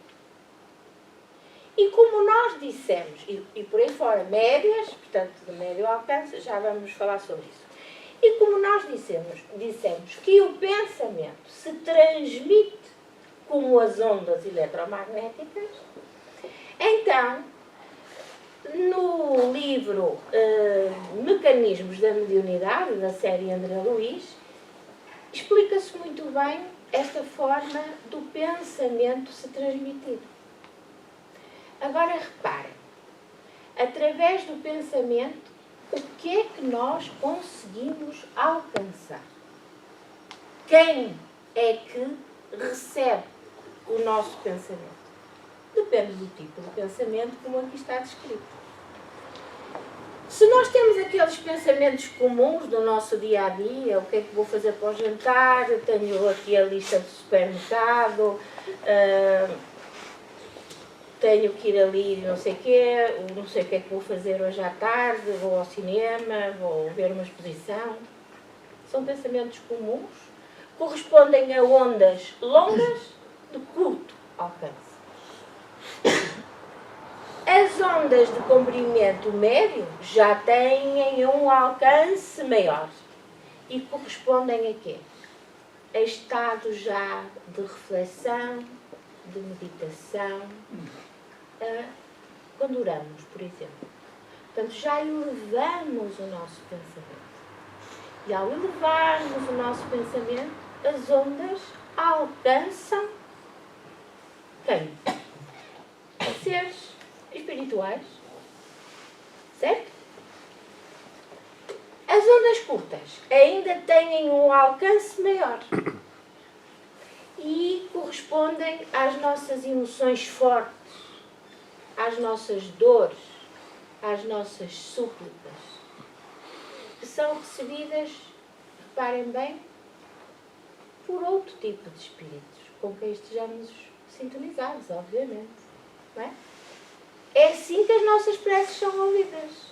E como nós dissemos, e por aí fora, médias, portanto de médio alcance, já vamos falar sobre isso. E como nós dissemos que o pensamento se transmite como as ondas eletromagnéticas, então, no livro Mecanismos da Mediunidade, da série André Luiz, explica-se muito bem esta forma do pensamento se transmitir. Agora reparem, através do pensamento, o que é que nós conseguimos alcançar? Quem é que recebe o nosso pensamento? Depende do tipo de pensamento, como aqui está descrito. Se nós temos aqueles pensamentos comuns do nosso dia-a-dia, o que é que vou fazer para o jantar, tenho aqui a lista do supermercado, tenho que ir ali não sei o quê, não sei o que é que vou fazer hoje à tarde, vou ao cinema, vou ver uma exposição. São pensamentos comuns, correspondem a ondas longas de curto alcance. As ondas de comprimento médio já têm um alcance maior e correspondem a quê? A estados já de reflexão, de meditação, quando oramos, por exemplo. Portanto, já elevamos o nosso pensamento. E ao elevarmos o nosso pensamento, as ondas alcançam quem? Seres espirituais, certo? As ondas curtas ainda têm um alcance maior e correspondem às nossas emoções fortes, às nossas dores, às nossas súplicas, que são recebidas, reparem bem, por outro tipo de espíritos, com quem estejamos sintonizados, obviamente, não é? É assim que as nossas preces são ouvidas.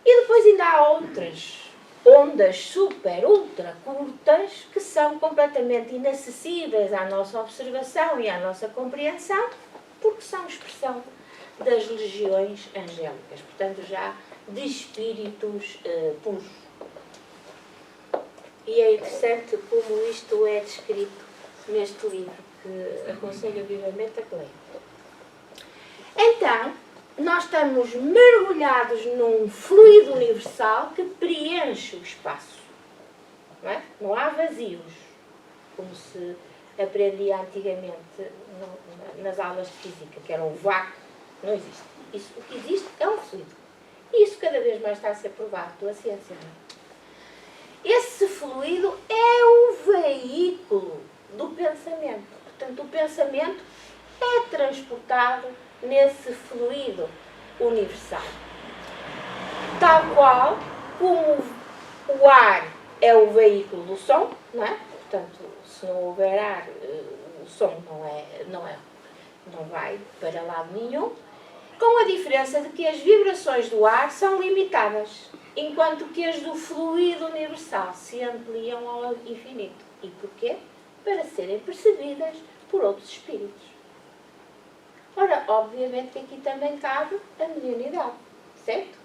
E depois ainda há outras ondas super, ultra curtas que são completamente inacessíveis à nossa observação e à nossa compreensão, porque são expressão das legiões angélicas, portanto já de espíritos puros. E é interessante como isto é descrito neste livro, que aconselho vivamente a que leiam. Então, nós estamos mergulhados num fluido universal que preenche o espaço. Não é? Não há vazios, como se aprendia antigamente nas aulas de física, que era um vácuo. Não existe. Isso, o que existe é um fluido. E isso cada vez mais está a ser provado pela ciência. Esse fluido é o veículo do pensamento. Portanto, o pensamento é transportado nesse fluido universal. Tal qual como o ar é o veículo do som, não é? Portanto, se não houver ar, o som não vai para lado nenhum, com a diferença de que as vibrações do ar são limitadas, enquanto que as do fluido universal se ampliam ao infinito. E porquê? Para serem percebidas por outros espíritos. Ora, obviamente que aqui também cabe a mediunidade, certo?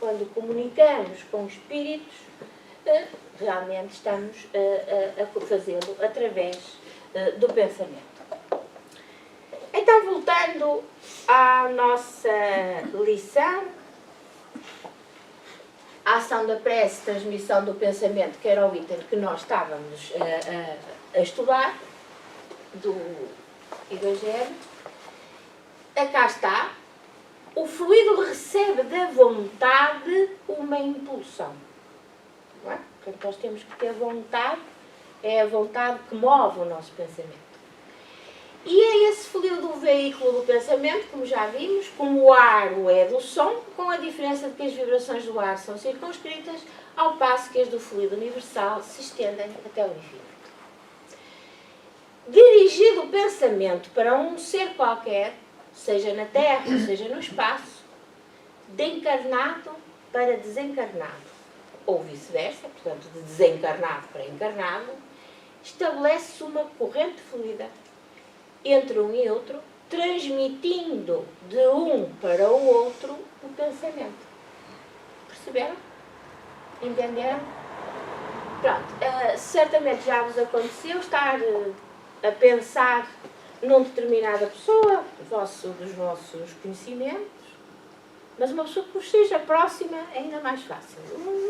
Quando comunicamos com espíritos, realmente estamos a fazê-lo através do pensamento. Então, voltando à nossa lição, a ação da prece, transmissão do pensamento, que era o item que nós estávamos a estudar, do Evangelho, cá está. O fluido recebe da vontade uma impulsão. Não é? Portanto, nós temos que ter vontade, é a vontade que move o nosso pensamento. E é esse fluido o veículo do pensamento, como já vimos, como o ar o é do som, com a diferença de que as vibrações do ar são circunscritas, ao passo que as do fluido universal se estendem até o infinito. Dirigido o pensamento para um ser qualquer, seja na Terra, seja no espaço, de encarnado para desencarnado, ou vice-versa, portanto, de desencarnado para encarnado, estabelece-se uma corrente fluida entre um e outro, transmitindo de um para o outro o pensamento. Perceberam? Entenderam? Pronto, certamente já vos aconteceu estar a pensar numa determinada pessoa, dos vossos conhecimentos, mas uma pessoa que vos seja próxima é ainda mais fácil.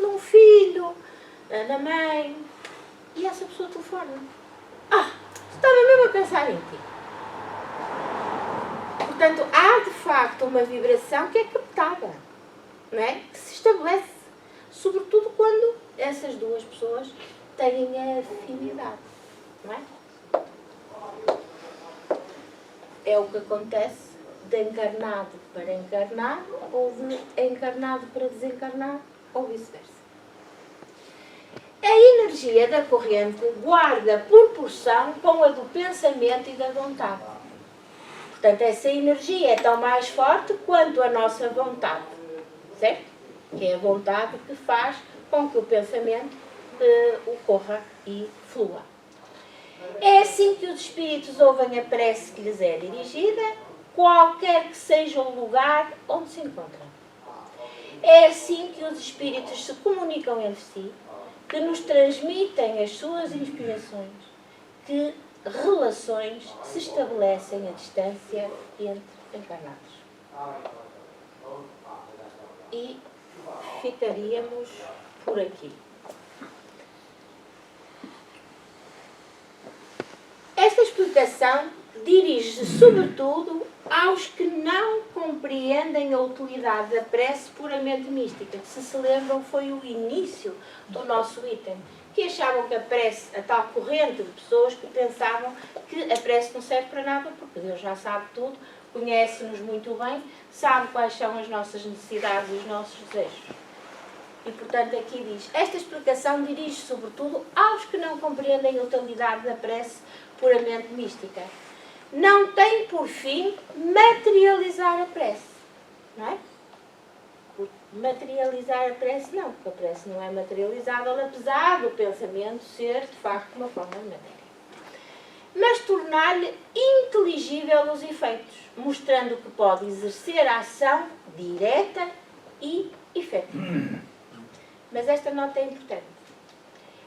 Num filho, na mãe, e essa pessoa telefona. Estava mesmo a pensar em ti. Portanto, há de facto uma vibração que é captada, não é? Que se estabelece, sobretudo quando essas duas pessoas têm afinidade, não é? É o que acontece de encarnado para encarnado, ou de encarnado para desencarnado, ou vice-versa. A energia da corrente guarda proporção com a do pensamento e da vontade. Portanto, essa energia é tão mais forte quanto a nossa vontade, certo? Que é a vontade que faz com que o pensamento ocorra e flua. É assim que os espíritos ouvem a prece que lhes é dirigida, qualquer que seja o lugar onde se encontram. É assim que os espíritos se comunicam entre si, que nos transmitem as suas inspirações, que relações se estabelecem à distância entre encarnados. E ficaríamos por aqui. Esta explicação dirige-se sobretudo aos que não compreendem a utilidade da prece puramente mística, que, se lembram, foi o início do nosso item, que achavam que a prece, a tal corrente de pessoas que pensavam que a prece não serve para nada, porque Deus já sabe tudo, conhece-nos muito bem, sabe quais são as nossas necessidades e os nossos desejos. E, portanto, aqui diz, esta explicação dirige-se sobretudo aos que não compreendem a utilidade da prece puramente mística. Não tem por fim materializar a prece, não é? Materializar a prece não, porque a prece não é materializável, apesar do pensamento ser, de facto, uma forma de matéria. Mas tornar-lhe inteligível os efeitos, mostrando que pode exercer a ação direta e efetiva. Mas esta nota é importante.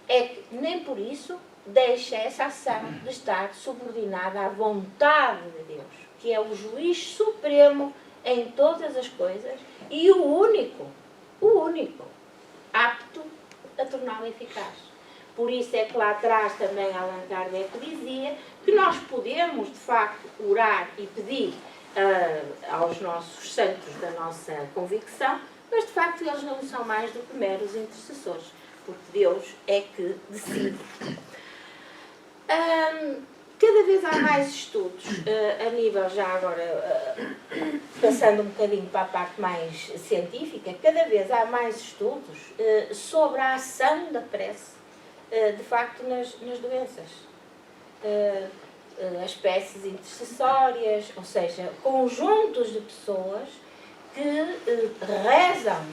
É que nem por isso deixa essa ação de estar subordinada à vontade de Deus, que é o juiz supremo em todas as coisas e o único, apto a torná-la eficaz. Por isso é que lá atrás também Allan Kardec dizia que nós podemos, de facto, orar e pedir aos nossos santos da nossa convicção, mas de facto eles não são mais do que meros intercessores, porque Deus é que decide. Cada vez há mais estudos, a nível já agora, passando um bocadinho para a parte mais científica, cada vez há mais estudos sobre a ação da prece de facto, nas doenças. As espécies intercessórias, ou seja, conjuntos de pessoas que rezam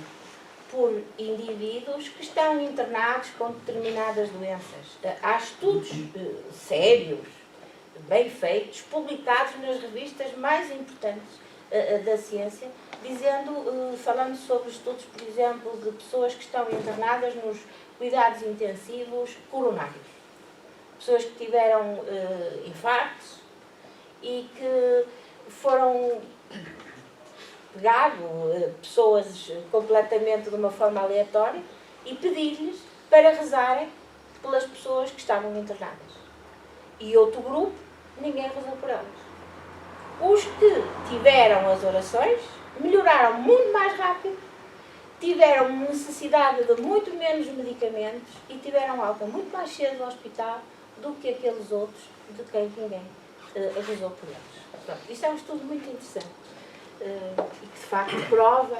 por indivíduos que estão internados com determinadas doenças. Há estudos sérios, bem feitos, publicados nas revistas mais importantes da ciência, falando sobre estudos, por exemplo, de pessoas que estão internadas nos cuidados intensivos coronários. Pessoas que tiveram infartos e que foram pessoas completamente de uma forma aleatória e pedir-lhes para rezarem pelas pessoas que estavam internadas. E outro grupo, ninguém rezou por elas. Os que tiveram as orações melhoraram muito mais rápido, tiveram necessidade de muito menos medicamentos e tiveram alta muito mais cedo no hospital do que aqueles outros de quem ninguém rezou por eles. Pronto, isto é um estudo muito interessante e que de facto prova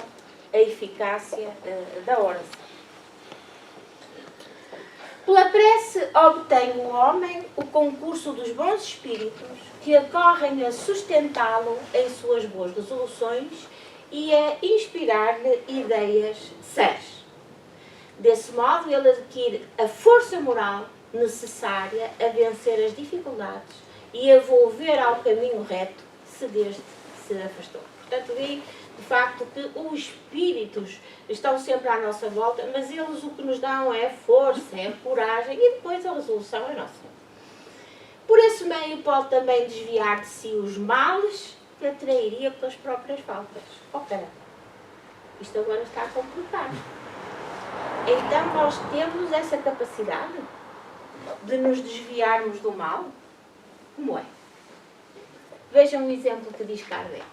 a eficácia da oração. Pela prece obtém o homem o concurso dos bons espíritos que acorrem a sustentá-lo em suas boas resoluções e a inspirar-lhe ideias sãs. Desse modo, ele adquire a força moral necessária a vencer as dificuldades e a volver ao caminho reto se deste se afastou. Portanto, vi de facto que os espíritos estão sempre à nossa volta, mas eles o que nos dão é força, é coragem e depois a resolução é nossa. Por esse meio pode também desviar de si os males que atrairia pelas próprias faltas. Oh, caramba, isto agora está a complicar. Então nós temos essa capacidade de nos desviarmos do mal? Como é? Vejam um exemplo que diz Kardec.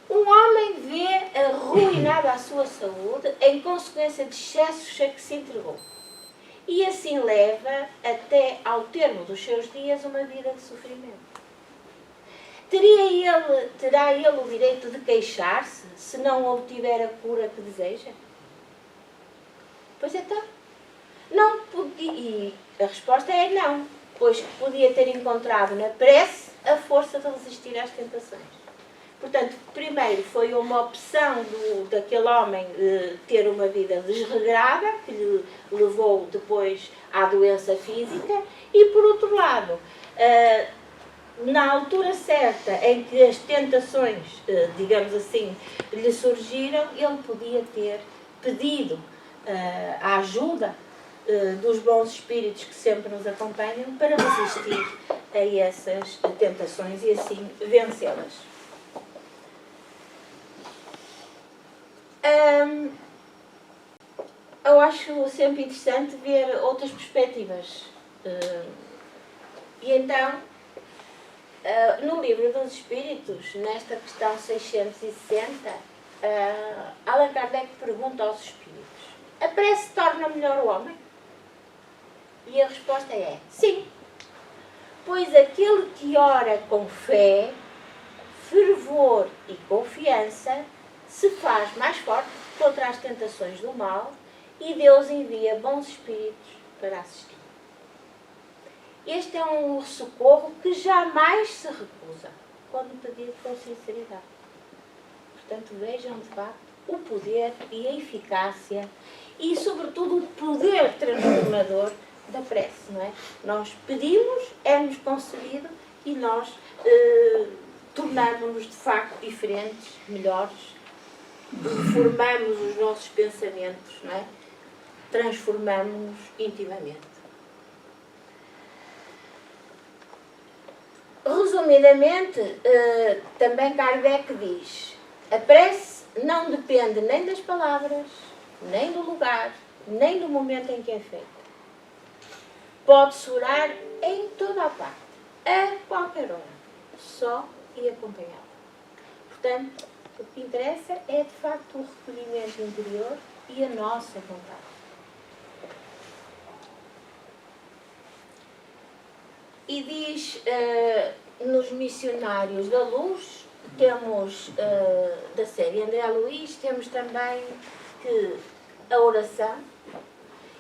Um homem vê arruinada a sua saúde em consequência de excessos a que se entregou. E assim leva até ao termo dos seus dias uma vida de sofrimento. Terá ele o direito de queixar-se se não obtiver a cura que deseja? Pois então, não podia, e a resposta é não, pois podia ter encontrado na prece a força de resistir às tentações. Portanto, primeiro foi uma opção daquele homem ter uma vida desregrada, que lhe levou depois à doença física, e por outro lado, na altura certa em que as tentações, digamos assim, lhe surgiram, ele podia ter pedido a ajuda dos bons espíritos que sempre nos acompanham para resistir a essas tentações e assim vencê-las. Eu acho sempre interessante ver outras perspectivas. E então, no Livro dos Espíritos, nesta questão 660, Allan Kardec pergunta aos espíritos: a prece torna melhor o homem? E a resposta é sim, pois aquele que ora com fé, fervor e confiança se faz mais forte contra as tentações do mal e Deus envia bons espíritos para assistir. Este é um socorro que jamais se recusa quando pedido com sinceridade. Portanto, vejam de facto o poder e a eficácia e, sobretudo, o poder transformador da prece, não é? Nós pedimos, é-nos concedido e nós tornamos-nos de facto diferentes, melhores, reformamos os nossos pensamentos, não é? Transformamos-nos intimamente. Resumidamente, também Kardec diz: a prece não depende nem das palavras, nem do lugar, nem do momento em que é feita. Pode-se orar em toda a parte, a qualquer hora, só e acompanhado. Portanto, o que interessa é de facto o recolhimento interior e a nossa vontade. E diz nos Missionários da Luz, temos da série André Luiz, temos também que a oração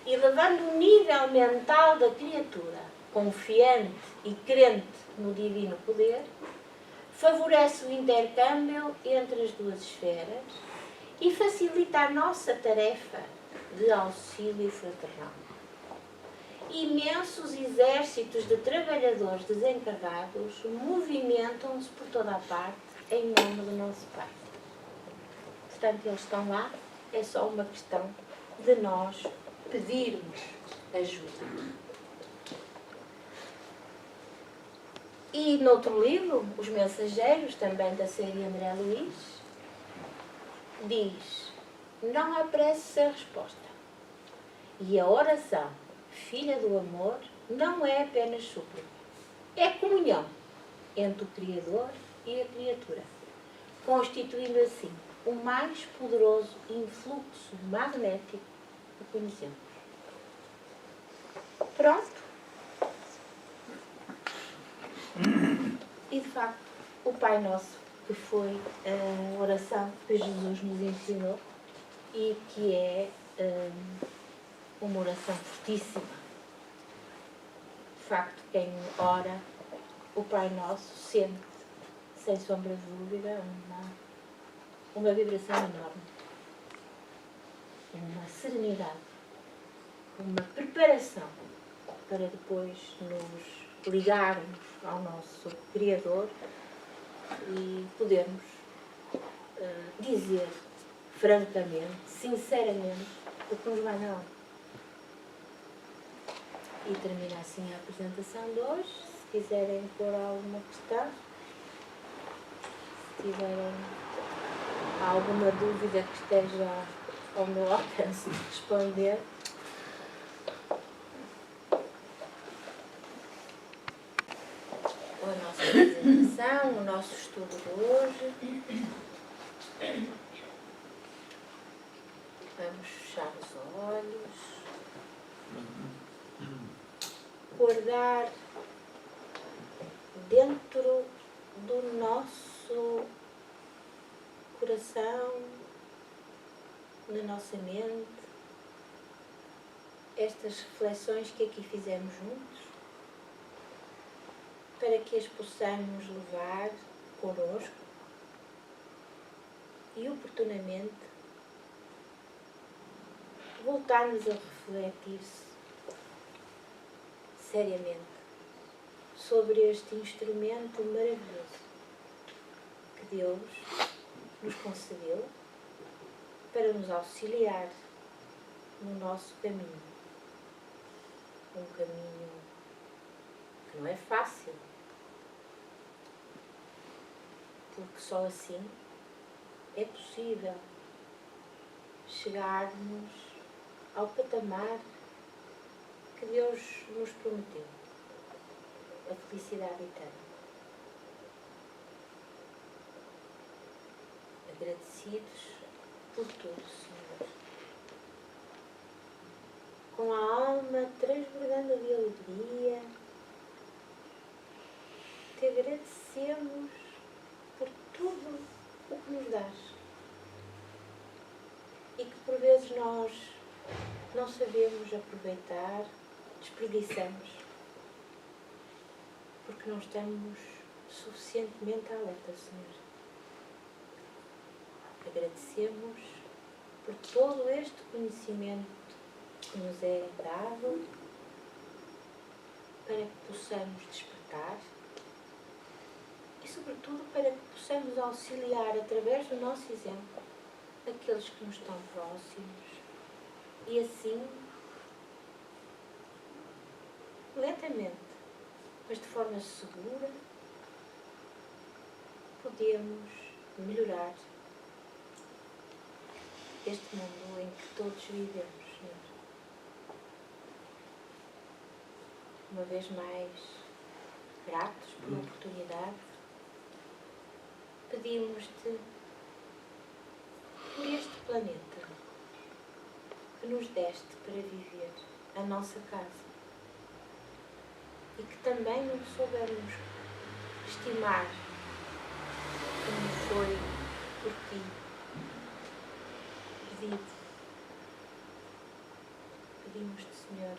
e levando o nível mental da criatura, confiante e crente no divino poder, favorece o intercâmbio entre as duas esferas e facilita a nossa tarefa de auxílio fraternal. Imensos exércitos de trabalhadores desencarregados movimentam-se por toda a parte em nome do nosso Pai. Portanto, eles estão lá, é só uma questão de nós pedirmos ajuda. E noutro livro, Os Mensageiros, também da série André Luiz, diz: não apresse a resposta. E a oração, filha do amor, não é apenas súplica. É comunhão entre o Criador e a criatura, constituindo assim o mais poderoso influxo magnético que conhecemos. Pronto. E de facto, o Pai Nosso, que foi a oração que Jesus nos ensinou e que é uma oração fortíssima. De facto, quem ora o Pai Nosso sente, sem sombra de dúvida, uma vibração enorme, uma serenidade, uma preparação para depois nos ligarmos ao nosso Criador e podermos dizer francamente, sinceramente, o que nos vai na alma. E termina assim a apresentação de hoje. Se quiserem pôr alguma questão, se tiverem alguma dúvida que esteja ao meu alcance de responder. A nossa apresentação, o nosso estudo de hoje. Vamos fechar os olhos. Guardar dentro do nosso coração, na nossa mente, estas reflexões que aqui fizemos juntos, para que as possamos levar connosco e oportunamente voltarmos a refletir seriamente sobre este instrumento maravilhoso que Deus nos concedeu para nos auxiliar no nosso caminho. Um caminho que não é fácil, porque só assim é possível chegarmos ao patamar que Deus nos prometeu, a felicidade eterna. Agradecidos por tudo, Senhor. Com a alma transbordando de alegria, te agradecemos por tudo o que nos dás e que por vezes nós não sabemos aproveitar, desperdiçamos, porque não estamos suficientemente alerta, Senhor. Agradecemos por todo este conhecimento que nos é dado para que possamos despertar e, sobretudo, para que possamos auxiliar, através do nosso exemplo, aqueles que nos estão próximos e assim, lentamente, mas de forma segura, podemos melhorar este mundo em que todos vivemos, Senhor. Uma vez mais, gratos pela oportunidade, pedimos-te por este planeta que nos deste para viver, a nossa casa, e que também não soubermos estimar como foi por ti pedido. pedimos-te, Senhor,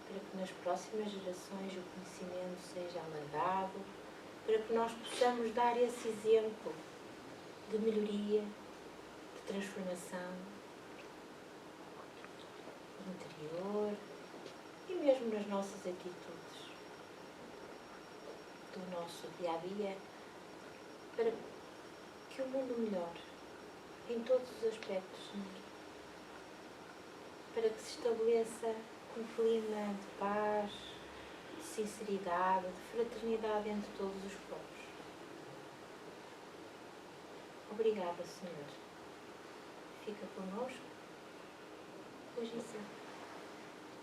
para que nas próximas gerações o conhecimento seja alargado, para que nós possamos dar esse exemplo de melhoria, de transformação interior e mesmo nas nossas atitudes do nosso dia-a-dia, para que o mundo melhore em todos os aspectos, Senhor. Para que se estabeleça um clima de paz, de sinceridade, de fraternidade entre todos os povos. Obrigada, Senhor. Fica connosco, hoje e sempre.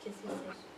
Que assim seja.